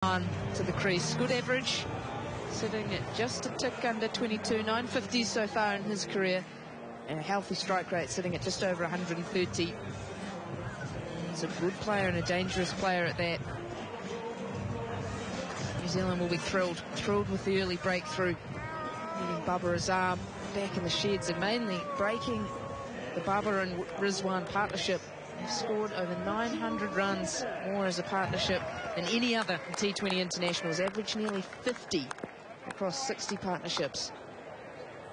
To the crease. Good average, sitting at just a tick under 22, 950s so far in his career, and a healthy strike rate sitting at just over 130. He's a good player and a dangerous player at that. New Zealand will be thrilled with the early breakthrough, getting Bubba Azam back in the sheds and mainly breaking the Bubba and Rizwan partnership. They've scored over 900 runs more as a partnership than any other T20 internationals, average nearly 50 across 60 partnerships.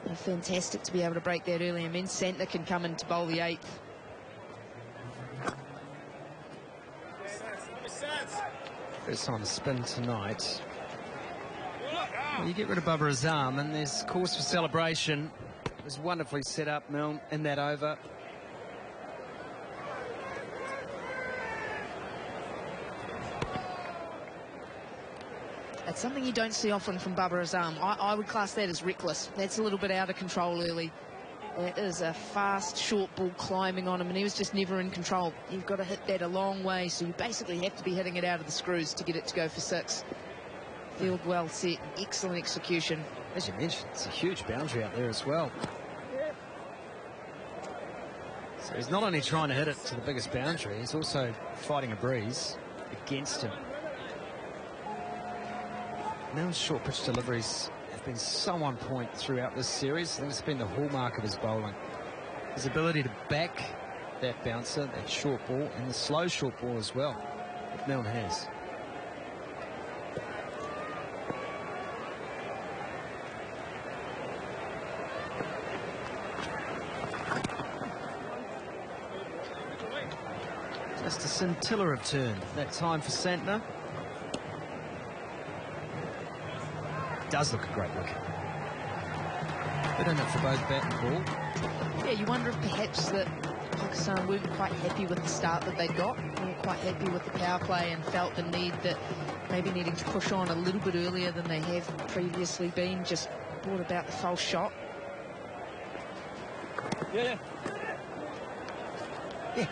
And fantastic to be able to break that early, and then Santner can come in to bowl the 8th. First time to spin tonight. Well, you get rid of Bubba Azam and there's cause for celebration. It was wonderfully set up, Milne, in that over. That's something you don't see often from Bubba Azam. I would class that as reckless. That's a little bit out of control early. That is a fast, short ball climbing on him, and he was just never in control. You've got to hit that a long way, so you basically have to be hitting it out of the screws to get it to go for 6. Field well set, excellent execution. As you mentioned, it's a huge boundary out there as well. So he's not only trying to hit it to the biggest boundary, he's also fighting a breeze against him. Milne's short pitch deliveries have been so on point throughout this series. I think it's been the hallmark of his bowling. His ability to back that bouncer, that short ball, and the slow short ball as well, that Milne has. Just a scintilla of turn that time for Santner. Does look a great look. Good in it for both bat and ball. Yeah, you wonder if perhaps that Pakistan weren't quite happy with the start that they got. They weren't quite happy with the power play and felt the need that maybe needing to push on a little bit earlier than they have previously been just brought about the false shot. Yeah,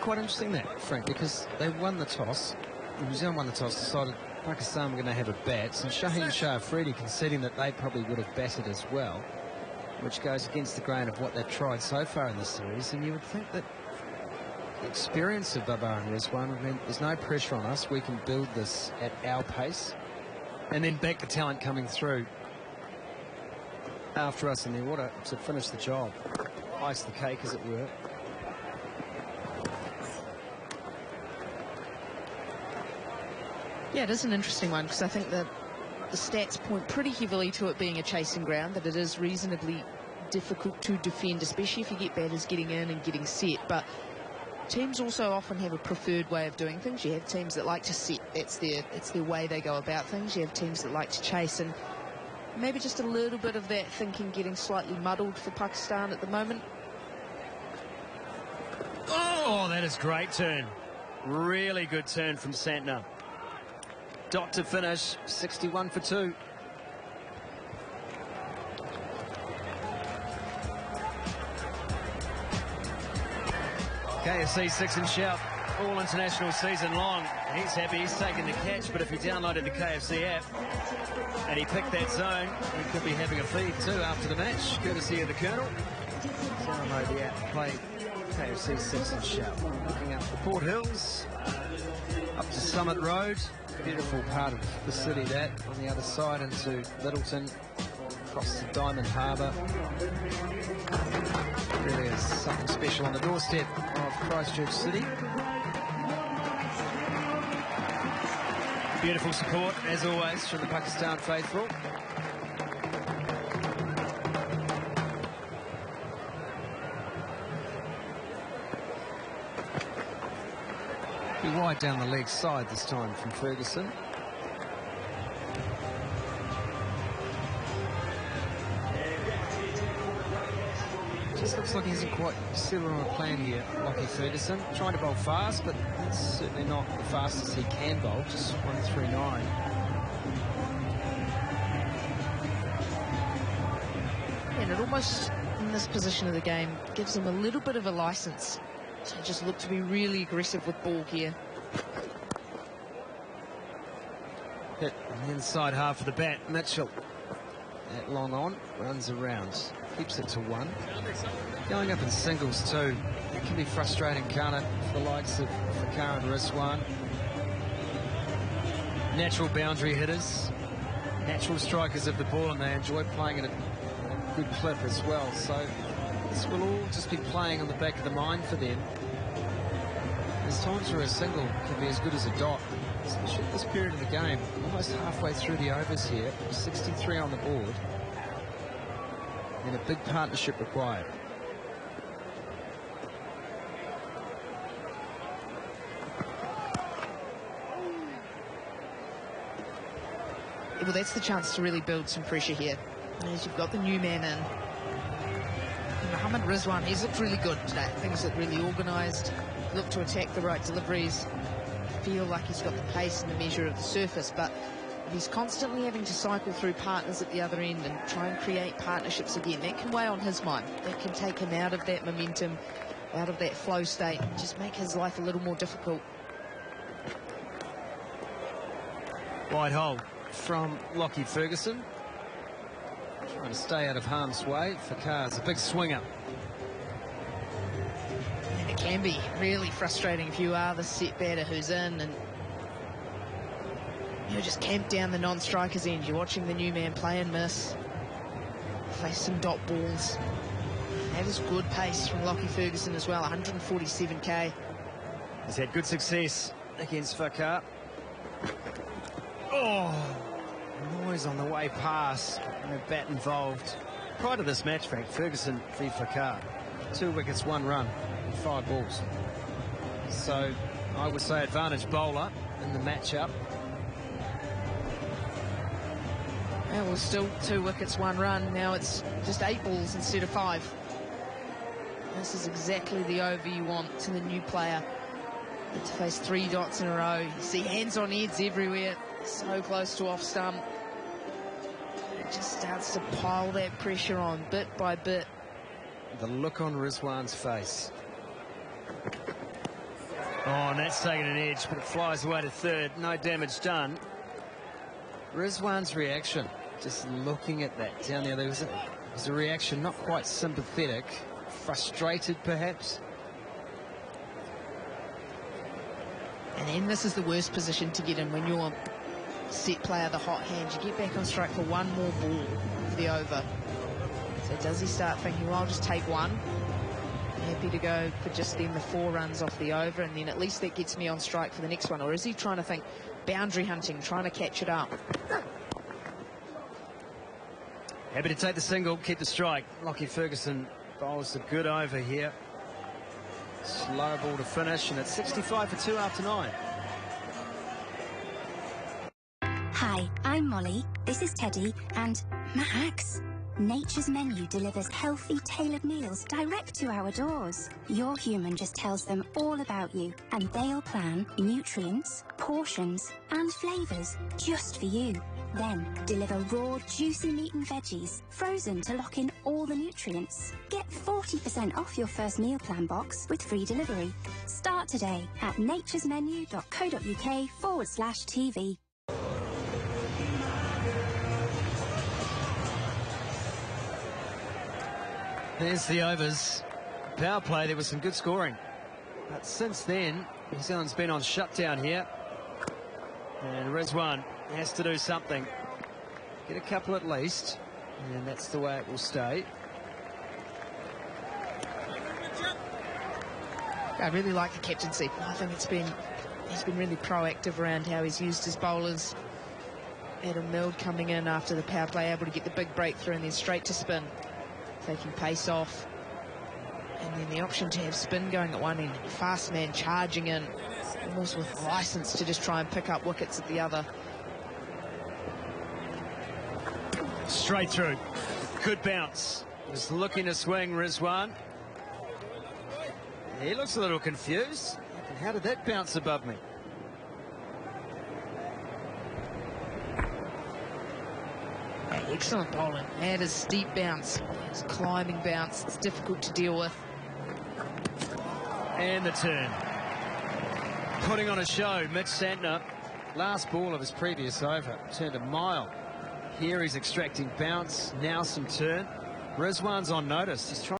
quite interesting that, Frank, because they won the toss. New Zealand won the toss, decided Pakistan were going to have a bat, and Shaheen Shah Afridi conceding that they probably would have batted as well, which goes against the grain of what they've tried so far in this series. And you would think that the experience of Bubba and Rizwan would mean there's no pressure on us, we can build this at our pace, and then back the talent coming through after us in the order to finish the job. Ice the cake, as it were. Yeah, it is an interesting one, because I think that the stats point pretty heavily to it being a chasing ground, that it is reasonably difficult to defend, especially if you get batters getting in and getting set. But teams also often have a preferred way of doing things. You have teams that like to set. It's their way they go about things. You have teams that like to chase, and maybe just a little bit of that thinking getting slightly muddled for Pakistan at the moment. Oh, that is great turn. Really good turn from Santner. Dot to finish, 61 for 2. KFC 6 and shout all international season long. He's happy he's taken the catch, but if he downloaded the KFC app and he picked that zone, he could be having a feed too after the match, courtesy of the Colonel. Download the app, play KFC 6 and shout. Looking up the Port Hills, up to Summit Road. Beautiful part of the city, that on the other side into Littleton, across the Diamond Harbour. Really is something special on the doorstep of Christchurch City. Beautiful support, as always, from the Pakistan faithful. Wide down the leg side this time from Ferguson. Just looks like he isn't quite settled on a plan here, Lockie Ferguson. Trying to bowl fast, but it's certainly not the fastest he can bowl, just 139. And it almost, in this position of the game, gives him a little bit of a license to just look to be really aggressive with ball here. hit on the inside half of the bat. Mitchell, that long on, runs around, keeps it to 1. Going up in singles too, it can be frustrating, can't it, for the likes of Fakar and Rizwan. Natural boundary hitters, natural strikers of the ball, and they enjoy playing at a good clip as well. So this will all just be playing on the back of the mind for them. There's times where a single can be as good as a dot, especially at this period of the game. Almost halfway through the overs here, 63 on the board, and a big partnership required. Well, that's the chance to really build some pressure here. As you've got the new man in. Mohammad Rizwan, he's looked really good today. Things look really organised, look to attack the right deliveries, feel like he's got the pace and the measure of the surface, but he's constantly having to cycle through partners at the other end and try and create partnerships again. That can weigh on his mind. That can take him out of that momentum, out of that flow state, and just make his life a little more difficult. Wide hole from Lockie Ferguson. Trying to stay out of harm's way. Fakar's a big swinger. And it can be really frustrating if you are the set batter who's in and you're just camped down the non-striker's end. You're watching the new man play and miss, face some dot balls. That is good pace from Lockie Ferguson as well, 147k. He's had good success against Fakar. Oh, noise on the way past, and a bat involved. Prior to this match, Frank, Ferguson v Fakar, 2 wickets, 1 run, 5 balls. So I would say advantage bowler in the matchup. Yeah, well, still 2 wickets, 1 run. Now it's just 8 balls instead of 5. This is exactly the over you want to the new player. To face 3 dots in a row. You see hands on heads everywhere. So close to off stump. It just starts to pile that pressure on bit by bit. The look on Rizwan's face. Oh, and that's taken an edge, but it flies away to third. No damage done. Rizwan's reaction, just looking at that down there, there was a reaction not quite sympathetic, frustrated perhaps. And then this is the worst position to get in when you're set player, the hot hand. You get back on strike for 1 more ball for the over. So does he start thinking, well, I'll just take 1. Happy to go for just then the 4 runs off the over, and then at least that gets me on strike for the next one. Or is he trying to think boundary hunting, trying to catch it up? Happy to take the single, keep the strike. Lockie Ferguson bowls a good over here. Slow ball to finish, and it's 65 for 2 after 9. Hi, I'm Molly, this is Teddy, and Max. Nature's Menu delivers healthy, tailored meals direct to our doors. Your human just tells them all about you, and they'll plan nutrients, portions, and flavours just for you. Then deliver raw, juicy meat and veggies, frozen to lock in all the nutrients. Get 40% off your first meal plan box with free delivery. Start today at naturesmenu.co.uk/TV. There's the overs. Power play, there was some good scoring. But since then, New Zealand's been on shutdown here. And Rizwan has to do something. Get a couple at least. And that's the way it will stay. I really like the captaincy. I think he's been really proactive around how he's used his bowlers. Adam Milne coming in after the power play, able to get the big breakthrough and then straight to spin. Taking pace off, and then the option to have spin going at one end, fast man charging in, almost with license to just try and pick up wickets at the other. Straight through, good bounce. Was looking to swing Rizwan. He looks a little confused. How did that bounce above me? Excellent bowling. That is steep bounce. It's climbing bounce. It's difficult to deal with. And the turn. Putting on a show, Mitch Santner. last ball of his previous over. Turned a mile. Here he's extracting bounce. Now some turn. Rizwan's on notice. He's trying